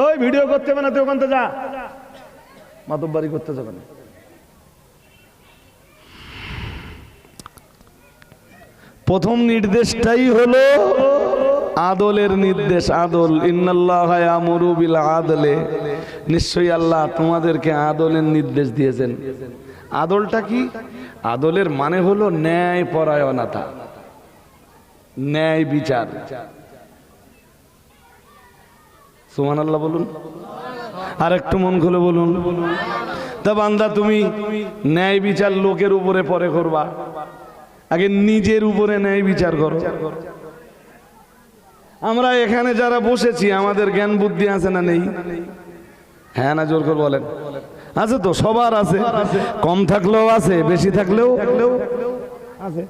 ওই ভিডিও করতে হবে না, তুই ওখান থেকে যা, মাতব্বারি করতে যাবে না। প্রথম নির্দেশটাই হলো আদলের নির্দেশ। আদল, ইন্নাল্লাহা ইয়ামুরু বিল আদলে, নিশ্চয়ই আল্লাহ তোমাদেরকে আদলের নির্দেশ দিয়েছেন। আদলটা কি? আদলের মানে হলো ন্যায় পরায়ণতা, ন্যায় বিচার। সুবহানাল্লাহ বলুন, আর একটু মন খুলে বলুন। তা বান্দা তুমি ন্যায় বিচার লোকের উপরে পরে করবা, আগে নিজের উপরে ন্যায় বিচার করো। আমরা এখানে যারা বসেছি আমাদের জ্ঞান বুদ্ধি আছে না নেই? হ্যাঁ না জোর করে বলেন। আছে তো, সবার আছে, কম থাকলেও আছে, বেশি থাকলেও আছে।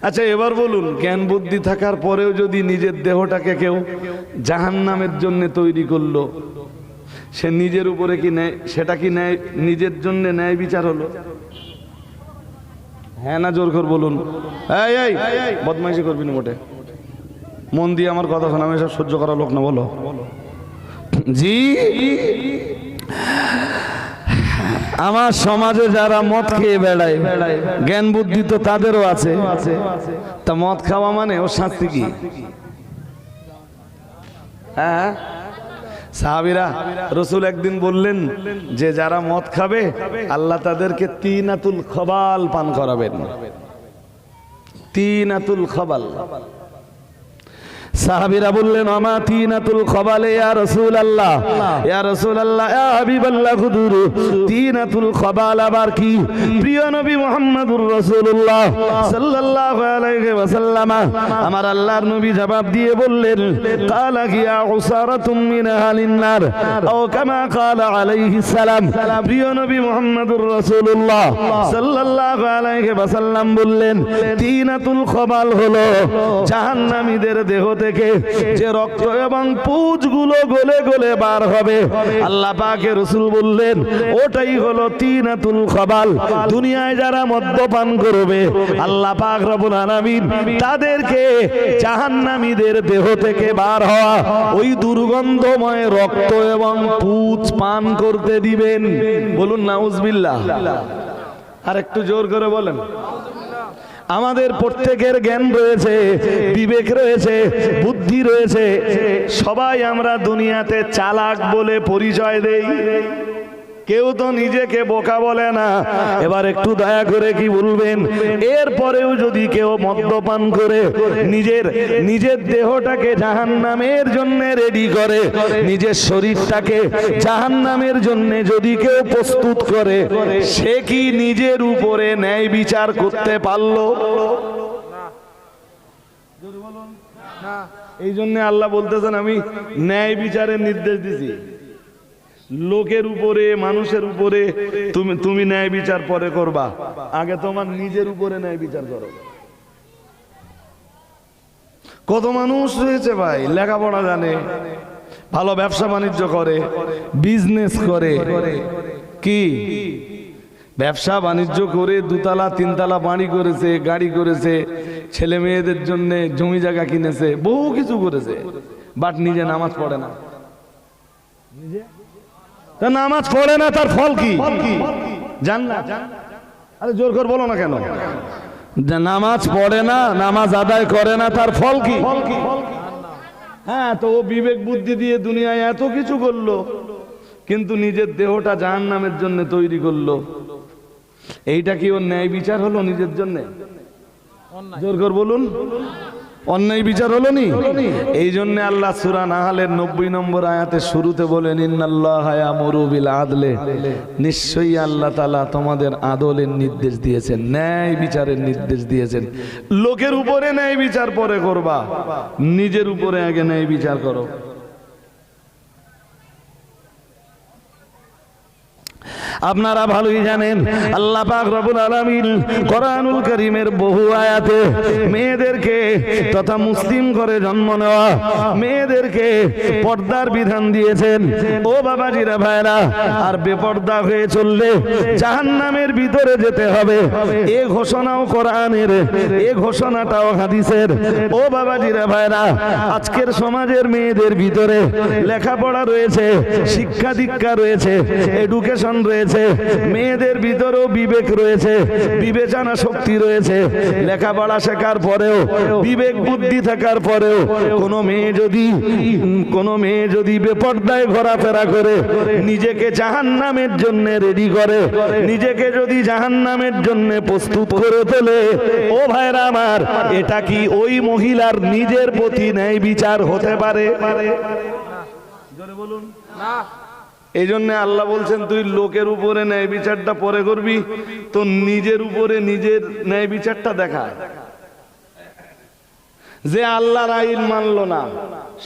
আচ্ছা এবার বলুন, জ্ঞান বুদ্ধি থাকার পরেও যদি নিজের দেহটাকে কেউ জাহান্নামের জন্য তৈরি করলো, সে নিজের উপরে কি ন্যায়, সেটা কি ন্যায়, নিজের জন্য ন্যায় বিচার হলো? হ্যাঁ না জোর করে বলুন। এই এই বদমাইশি করবি না মোটে, মন দিয়ে আমার কথা শোনা, আমি সব সহ্য করার লোক না। বলো জি। আমার সমাজে যারা মদ খেয়ে বেড়ায়, জ্ঞান বুদ্ধি তো তাদেরও আছে, তা মদ খাওয়া মানে ওর শাস্তি কি? হ্যাঁ, সাহাবীরা, রাসূল একদিন বললেন যে যারা মদ খাবে আল্লাহ তাদেরকে তিনাতুল খবাল পান করাবেন। তিনাতুল খবাল। সাহাবীরা বললেন আমা তিনাতুল খবালে ইয়া রাসূলুল্লাহ, ইয়া রাসূলুল্লাহ, ইয়া হাবিবাল্লাহ, হুজুর তিনাতুল খবাল আবার কি? প্রিয় নবী মুহাম্মদুর রাসূলুল্লাহ সাল্লাল্লাহু আলাইহি ওয়াসাল্লাম, আমার আল্লাহর নবী জবাব দিয়ে বললেন কালা গিয়া উসারাতুম মিন আহলিন নার, ও কামা কালা আলাইহিস সালাম। প্রিয় নবী মুহাম্মদুর রাসূলুল্লাহ সাল্লাল্লাহু আলাইহি ওয়াসাল্লাম বললেন তিনাতুল খবাল হলো জাহান্নামীদের দেহ থেকে যে রক্ত এবং পুঁজ গুলো গলে গলে বার হবে, আল্লাহ পাকের রাসূল বললেন ওটাই হলো তিনাতুল খবাল। দুনিয়ায় যারা মদ্যপান করবে আল্লাহ পাক রব্বুল আলামিন তাদেরকে জাহান্নামীদের দেহ থেকে বার হওয়া ওই দুর্গন্ধময় রক্ত এবং পুঁজ পান করতে দিবেন। বলুন নাউজুবিল্লাহ। আর একটু জোর করে বলেন। আমাদের প্রত্যেকের জ্ঞান রয়েছে, বিবেক রয়েছে, বুদ্ধি রয়েছে, সবাই আমরা দুনিয়াতে চালাক বলে পরিচয় দেই, কেউ তো নিজেকে বোকা বলে না। এবার একটু দয়া করে কি বলবেন, এরপরেও যদি কেউ মদ্যপান করে নিজের দেহটাকে জাহান্নামের জন্য রেডি করে, নিজের শরীরটাকে জাহান্নামের জন্য যদি কেউ প্রস্তুত করে, সে কি নিজের উপরে ন্যায় বিচার করতে পারলো? না। এই জন্য আল্লাহ বলতেছেন আমি ন্যায় বিচারের নির্দেশ দিছি। লোকের উপরে, মানুষের উপরে তুমি ন্যায় বিচার পরে করবা, আগে তোমার নিজের উপরে ন্যায় বিচার করো। কত মানুষ রয়েছে ভাই, লেখাপড়া জানে, ভালো ব্যবসা বাণিজ্য করে, বিজনেস করে, কি ব্যবসা বাণিজ্য করে দুতলা তিনতলা বাড়ি করেছে, গাড়ি করেছে, ছেলে মেয়েদের জন্য জমি জায়গা কিনেছে, বহু কিছু করেছে, বাট নিজে নামাজ পড়ে না। তা নামাজ পড়ে না, তার ফল কি জান না? আরে জোর করে বলো না কেন? নামাজ পড়ে না, নামাজ আদায় করে না, তার ফল কি? হ্যাঁ, তো ও বিবেক বুদ্ধি দিয়ে দুনিয়ায় এত কিছু করলো, কিন্তু নিজের দেহটা জাহান্নামের জন্য তৈরি করলো। এইটা কি ওর ন্যায় বিচার হলো নিজের জন্য? জোর করে বলুন, অন্যায় বিচার হলো নি? এই জন্য আল্লাহ সূরা নাহলের 90 নম্বর আয়াতে শুরুতে বলেন ইন্নাল্লাহা ইয়ামুরু বিল আদলে, নিশ্চয়ই আল্লাহ তাআলা তোমাদের আদলের নির্দেশ দিয়েছেন, ন্যায় বিচারের নির্দেশ দিয়েছেন। লোকের উপরে ন্যায় বিচার পরে করবা, নিজের উপরে আগে ন্যায় বিচার করো। আপনারা ভালোই জানেন আল্লাহ পাক রব্বুল আলামিন কোরআনুল কারীমের বহু আয়াতে মেয়েদেরকে তথা মুসলিম ঘরে জন্ম নেওয়া মেয়েদেরকে পর্দার বিধান দিয়েছেন। ও বাবাজিরা ভাইরা, আর বেপর্দা হয়ে চললে জাহান্নামের ভিতরে যেতে হবে, এ ঘোষণাও কোরআনের, এ ঘোষণাটাও হাদিসের। ও বাবাজিরা ভাইরা, আজকের সমাজের মেয়েদের ভিতরে লেখাপড়া রয়েছে, শিক্ষা দীক্ষা রয়েছে, এডুকেশন রয়েছে, মেয়েদের ভিতরেও বিবেক রয়েছে, বিবেচনা শক্তি রয়েছে। লেখাপড়া শেখার পরেও, বিবেক বুদ্ধি থাকার পরেও কোনো মেয়ে যদি বেপর্দায় ঘোরাফেরা করে নিজেকে জাহান্নামের জন্য রেডি করে, নিজেকে যদি জাহান্নামের জন্য প্রস্তুত করে তোলে, ও ভাইরা আমার, এটা কি ওই মহিলার নিজের প্রতি ন্যায় বিচার হতে পারে? জোরে বলুন না। এই জন্য আল্লাহ বলছেন তুই লোকের উপরে ন্যায় বিচারটা পরে করবি, তো নিজের উপরে নিজের ন্যায় বিচারটা দেখা। যে আল্লাহর আইন মানলো না,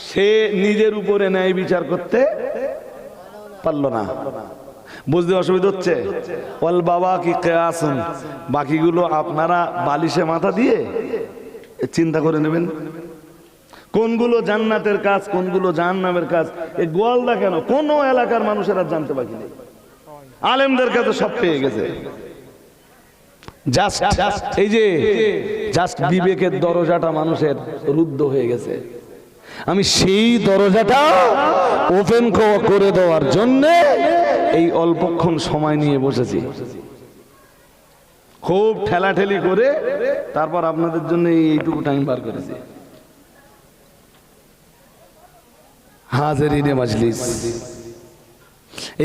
সে নিজের উপরে ন্যায় বিচার করতে পারলো না। বুঝতে অসুবিধা হচ্ছে? ওয়াল বাবা কি কিয়াসুন, বাকিগুলো আপনারা বালিশে মাথা দিয়ে চিন্তা করে নেবেন কোনগুলো জান্নাতের কাজ, কোনগুলো জাহান্নামের কাজ। এই গোয়ালদা কেন কোন এলাকার মানুষেরা জানতে বাকি নেই, আলেমদের কাছে সব পেয়ে গেছে। এই যে জাস্ট বিবেকের দরজাটা মানুষের রুদ্ধ হয়ে গেছে। আমি সেই দরজাটা ওপেন করে দেওয়ার জন্য এই অল্পক্ষণ সময় নিয়ে বসেছি, খুব ঠেলাঠেলি করে তারপর আপনাদের জন্য এইটুকু টাইম বার করেছি। হাজিরিনে মাজলিস,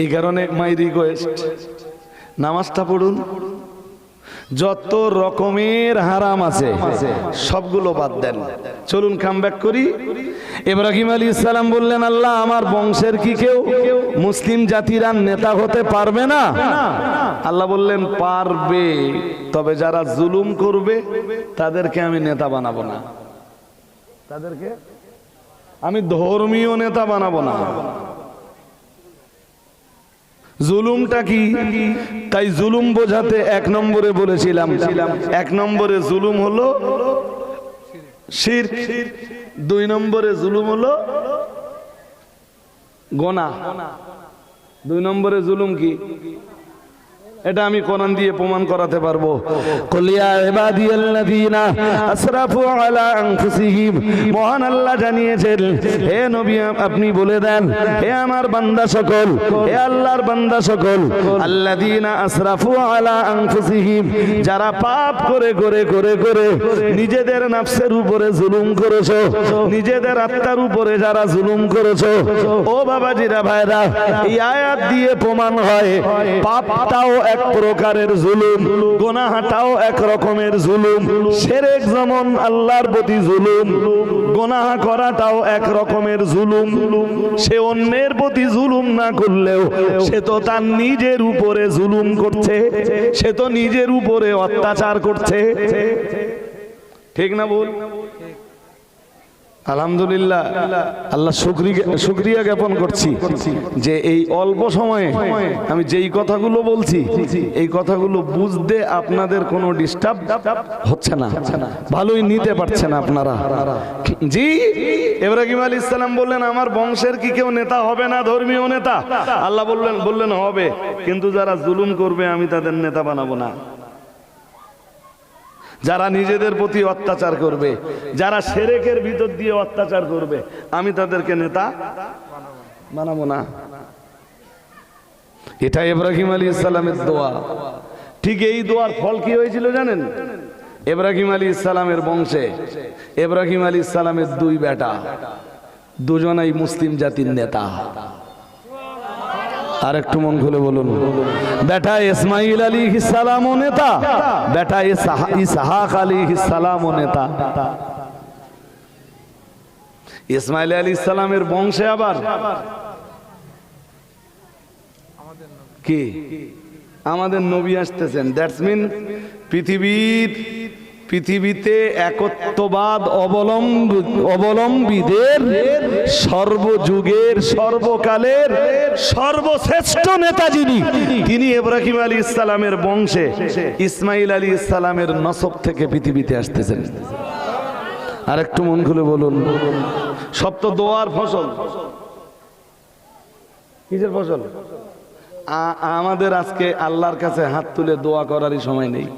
এই কারণে মাই রিকোয়েস্ট, নামাজটা পড়ুন। যত রকমের হারাম আছে সবগুলো বাদ দেন, চলুন কাম ব্যাক করি। ইব্রাহিম আলাইহিস সালাম বললেন, আল্লাহ আমার বংশের কি কেউ মুসলিম জাতিরা নেতা হতে পারবে না? আল্লাহ বললেন পারবে, তবে যারা জুলুম করবে তাদেরকে আমি নেতা বানাবো না, তাদেরকে আমি ধর্মীয় নেতা বানাবো না। জুলুমটা কি? তাই জুলুম বোঝাতে এক নম্বরে বলেছিলাম, এক নম্বরে জুলুম হলো শিরক, দুই নম্বরে জুলুম হলো গুনাহ। দুই নম্বরে জুলুম কি? এটা আমি কোরআন দিয়ে প্রমাণ করাতে পারবো। কুল ইয়া ইবাদিয়াল্লাযীনা আসরাফু আলা আনফুসিহিম, মহান আল্লাহ জানিয়েছেন, হে নবী আপনি বলে দেন, হে আমার বান্দা সকল, হে আল্লাহর বান্দা সকল, আল্লাযীনা আসরাফু আলা আনফুসিহিম, যারা পাপ করে করে করে করে নিজেদের নফসের উপরে জুলুম করেছো, নিজেদের আত্মার উপরে যারা জুলুম করেছো। ও বাবাজিরা ভাইরা, এই আয়াত দিয়ে প্রমাণ হয় পাপটাও এক প্রকারের জুলুম, গুনাহটাও এক রকমের জুলুম। শিরক যেমন আল্লাহর প্রতি জুলুম, গুনাহ করাটাও এক রকমের জুলুম। সে অন্যের প্রতি জুলুম না করলেও সে তো তার নিজের উপরে জুলুম করছে, সে তো নিজের উপরে অত্যাচার করছে। ঠিক না বল? আলহামদুলিল্লাহ, আল্লাহ শুকরিয়া জ্ঞাপন করছি যে এই অল্প সময়ে আমি যেই কথাগুলো বলছি, এই কথাগুলো বুঝতে আপনাদের কোনো ডিস্টার্ব হচ্ছে না, ভালোই নিতে পারছেন আপনারা। জি, ইব্রাহিম আলাইহিস সালাম বললেন আমার বংশের কি কেউ নেতা হবে না, ধর্মীয় নেতা? আল্লাহ বললেন হবে, কিন্তু যারা জুলুম করবে আমি তাদের নেতা বানাবো না। যারা নিজেদের প্রতি অত্যাচার করবে, যারা শিরকের ভিতর দিয়ে অত্যাচার করবে, আমি তাদেরকে নেতা বানাবো না। এটা ইব্রাহিম আলাইহিস সালামের দোয়া। ঠিক এই দোয়ার ফল কি হয়েছিল জানেন? ইব্রাহিম আলাইহিস সালামের বংশে ইব্রাহিম আলাইহিস সালামের দুই বেটা, দুজনাই মুসলিম জাতির নেতা। আর একটু মন খুলে বলুন, বেটা ইসমাইল আলাইহিস সালামও নেতা, বেটা ইসহাক আলাইহিস সালামও নেতা। ইসমাইল আলাইহিস সালামের বংশে আবার কি আমাদের নবী আসতেছেন। দ্যাটস মিন পৃথিবীর পৃথিবীতে একত্ববাদ অবলম্বীদের সর্বযুগের সর্বকালের সর্বশ্রেষ্ঠ নেতা যিনি, তিনি ইব্রাহিম আলাইহিস সালামের বংশে ইসমাইল আলাইহিস সালামের নসব থেকে পৃথিবীতে আসতেছেন। আর একটু মন খুলে বলুন, সব তো দোয়ার ফসল। কিসের ফসল? আমাদের আজকে আল্লাহর কাছে হাত তুলে দোয়া করারই সময় নেই।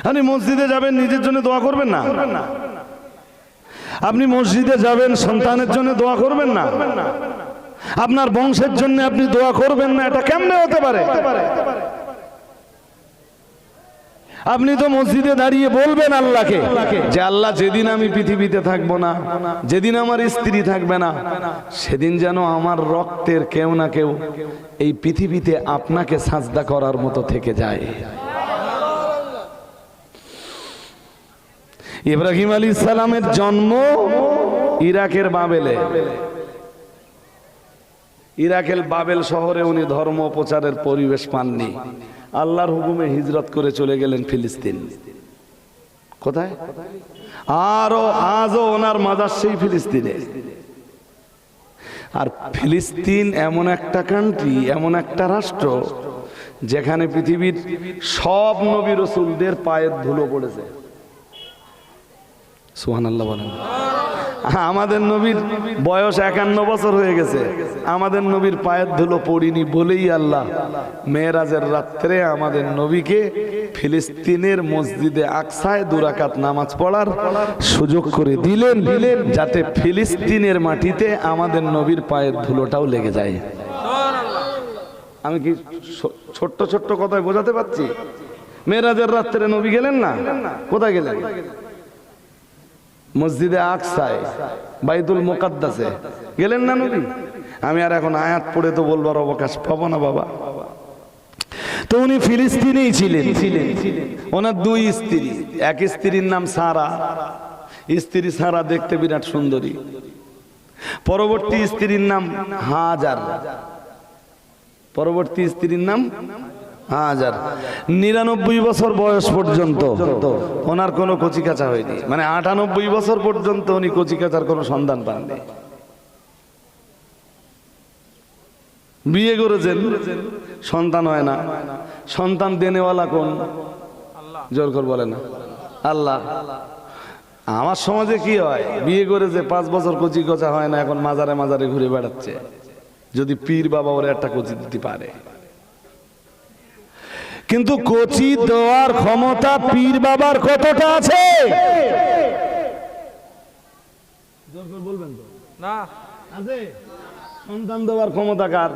আপনি মসজিদে যাবেন, নিজের জন্য দোয়া করবেন না? আপনি মসজিদে যাবেন, সন্তানের জন্য দোয়া করবেন না? আপনার বংশের জন্য আপনি দোয়া করবেন না? এটা কেমনে হতে পারে? আপনি তো মসজিদে দাঁড়িয়ে বলবেন আল্লাহকে যে আল্লাহ, যেদিন আমি পৃথিবীতে থাকবো না, যেদিন আমার স্ত্রী থাকবে না, সেদিন যেন আমার রক্তের কেউ না কেউ এই পৃথিবীতে আপনাকে সাজদা করার মতো থেকে যায়। ইব্রাহিম আলাইহিস সালামের জন্ম ইরাকের বাবেলে। ইরাকের বাবেল শহরে উনি ধর্ম প্রচারের পরিবেশ পাননি। আল্লাহর হুকুমে হিজরত করে চলে গেলেন ফিলিস্তিন। কোথায়? আজও ওনার মাজার সেই ফিলিস্তিনে। আর ফিলিস্তিন এমন একটা কান্ট্রি, এমন একটা রাষ্ট্র, যেখানে পৃথিবীর সব নবী রাসূলদের পায়ের ধুলো পড়েছে। সুবহানাল্লাহ বলেন। আমাদের নবীর বয়স 51 বছর হয়ে গেছে, আমাদের নবীর পায়ের ধুলো পড়িনি বলেই আল্লাহ মেরাজের রাত্রে আমাদের নবীকে ফিলিস্তিনের মসজিদে আকসায় 2 রাকাত নামাজ পড়ার সুযোগ করে দিলেন, যাতে ফিলিস্তিনের মাটিতে আমাদের নবীর পায়ের ধুলোটাও লেগে যায়। আমি কি ছোট্ট ছোট্ট কথায় বোঝাতে পারছি? মেরাজের রাত্রে নবী গেলেন না? কোথায় গেলেন? মসজিদে আকসায়, বাইতুল মুকাদ্দাসে গেলেন না নবী? আমি আর এখন আয়াত পড়ে তো বলবার অবকাশ পাবো না বাবা। তো উনি ফিলিস্তিনেই ছিলেন। ওনার 2 স্ত্রী। এক স্ত্রীর নাম সারা। স্ত্রী সারা দেখতে বিরাট সুন্দরী। পরবর্তী স্ত্রীর নাম হাজার। পরবর্তী স্ত্রীর নাম হাজার। 99 বছর বয়স পর্যন্ত ওনার কোনো কচিকাচা হয়নি। মানে 98 বছর পর্যন্ত উনি কচিকাচার কোনো সন্ধান পাননি। বিয়ে করেছেন, সন্তান হয় না। সন্তান দেনেওয়ালা কোন? জোর করে বলে না, আল্লাহ। আমার সমাজে কি হয়, বিয়ে করেছে 5 বছর কচিকাচা হয় না, এখন মাজারে মাজারে ঘুরে বেড়াচ্ছে। যদি পীর বাবা ওরে একটা কচি দিতে পারে। কিন্তু কচি দেওয়ার ক্ষমতা পীর বাবার কতটা আছে? বলবেন তো না? আছে। সন্তান দেওয়ার ক্ষমতা কার?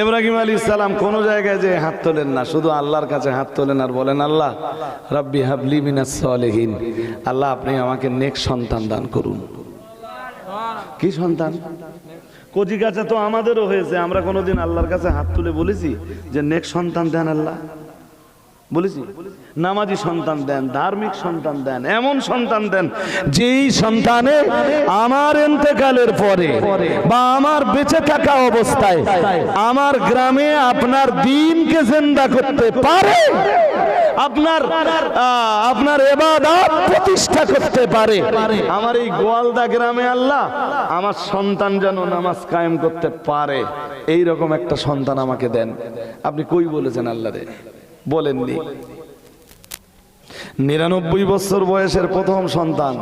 ইব্রাহিম আলাইহিস সালাম কোন জায়গায় যে হাত তোলেন না, শুধু আল্লাহর কাছে হাত তোলেন আর বলেন, আল্লাহ রাব্বি হাবলি মিনাস সালিহিন, আল্লাহ আপনি আমাকে নেক সন্তান দান করুন। কি সন্তান? কচি কাছে তো আমাদেরও হয়েছে। আমরা কোনোদিন আল্লাহর কাছে হাত তুলে বলেছি যে নেক সন্তান দেন আল্লাহ? বলেছি? নামাজি সন্তান দেন, ধার্মিক সন্তান দেন, এমন সন্তান দেন যেই সন্তানে আমার ইন্তেকালের পরে বা আমার বেঁচে থাকা অবস্থায় আমার গ্রামে আপনার দ্বীনকে জিন্দা করতে পারে, আপনার ইবাদত প্রতিষ্ঠা করতে পারে। আমার এই গোয়ালদা গ্রামে আল্লাহ আমার সন্তান যেন নামাজ কায়েম করতে পারে, এই রকম একটা সন্তান আমাকে দেন। আপনি কই বলেছেন আল্লাহ রে? বলেননি। 99 বছর বয়সের প্রথম সন্তান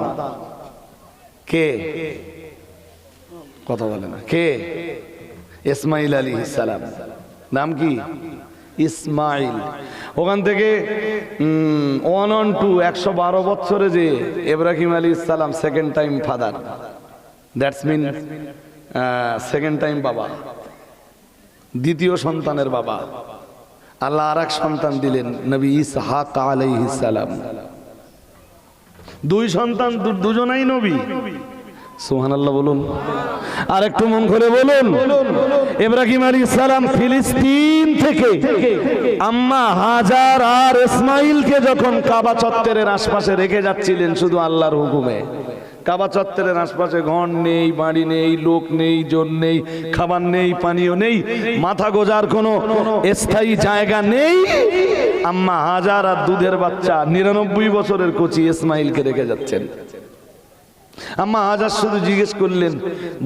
কে? কথা বলে না কে? ইসমাইল আলাইহিস সালাম। নাম কি? ইসমাইল। ওখান থেকে 112 বছরে যে ইব্রাহিম আলাইহিস সালাম second time father, that's mean second time বাবা, দ্বিতীয় সন্তানের বাবা। আল্লাহ আর এক সন্তান দিলেন, নবী ইসহাক আলাইহিস সালাম। 2 সন্তান, দুজনাই নবী। সুবহানাল্লাহ বলুন। আর একটু মন করে বলুন, ইব্রাহিম আলাইহিস সালাম ফিলিস্তিন থেকে আম্মা হাজার আর ইসমাইলকে যখন কাবা চত্বরের আশপাশে রেখে যাচ্ছিলেন শুধু আল্লাহর হুকুমে, কাবা চত্বরের আশপাশে ঘর নেই, বাড়ি নেই, লোক নেই, জন নেই, খাবার নেই, পানীয় নেই, মাথা গোজার কোনো স্থায়ী জায়গা নেই। আম্মা হাজার আর দুধের বাচ্চা 99 বছরের কচি ইসমাইলকে রেখে যাচ্ছেন। আম্মা হাজার শুধু জিজ্ঞেস করলেন,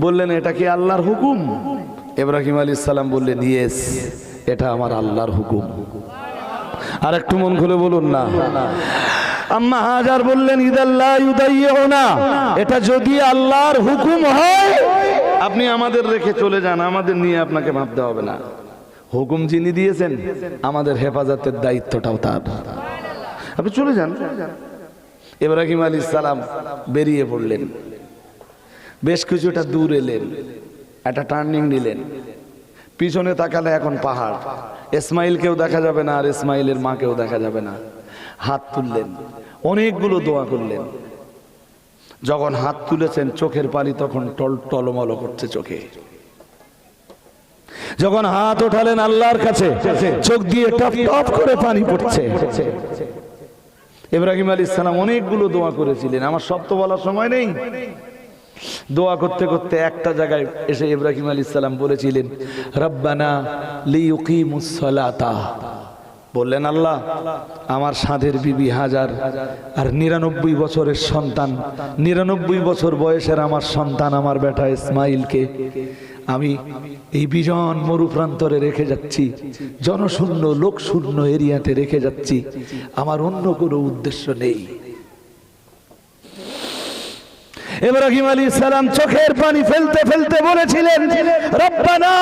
বললেন এটা কি আল্লাহর হুকুম? ইব্রাহিম আলাইহিস সালাম বললেন ইয়েস, এটা আমার আল্লাহর হুকুম। আর একটু মন খুলে বলুন না। আম্মা হাজার বললেন ইদাল্লাহ ইউদাইয়ুনা, এটা যদি আল্লাহর হুকুম হয় আপনি আমাদের রেখে চলে যান, আমাদের নিয়ে আপনাকে ভাবতে হবে না। হুকুম যিনি দিয়েছেন আমাদের হেফাজতের দায়িত্বটাও তার, আপনি চলে যান। ইব্রাহিম আলাইহিস সালাম বেরিয়ে পড়লেন, বেশ কিছুটা দূর এলেন, একটা টার্নিং নিলেন, পিছনে তাকালে এখন পাহাড়, ইসমাইলকেও দেখা যাবে না আর ইসমাইলের মাকেও দেখা যাবে না। হাত তুললেন, অনেকগুলো দোয়া করলেন। যখন হাত তুলেছেন চোখের পানি তখন টলমল করছে চোখে। যখন হাত ওঠালেন আল্লাহর কাছে চোখ দিয়ে টপ টপ করে পানি পড়ছে। ইব্রাহিম আলাইহিস সালাম অনেকগুলো দোয়া করেছিলেন, আমার সব তো বলার সময় নেই। দোয়া করতে করতে একটা জায়গায় এসে ইব্রাহিম আলাইহিস সালাম বলেছিলেন রব্বানা লিইকিমুস সালাতা, বললেন আল্লাহ আমার সাধের বিবি হাজার আর 99 বছরের সন্তান, 99 বছর বয়সের আমার সন্তান আমার বেটা ইসমাইলকে আমি এই বিজন মরুপ্রান্তরে রেখে যাচ্ছি, জনশূন্য লোকশূন্য এরিয়াতে রেখে যাচ্ছি, আমার অন্য কোনো উদ্দেশ্য নেই। ইব্রাহিম আলাইহিস সালাম চোখের পানি ফেলতে ফেলতে বলেছিলেন রব্বানা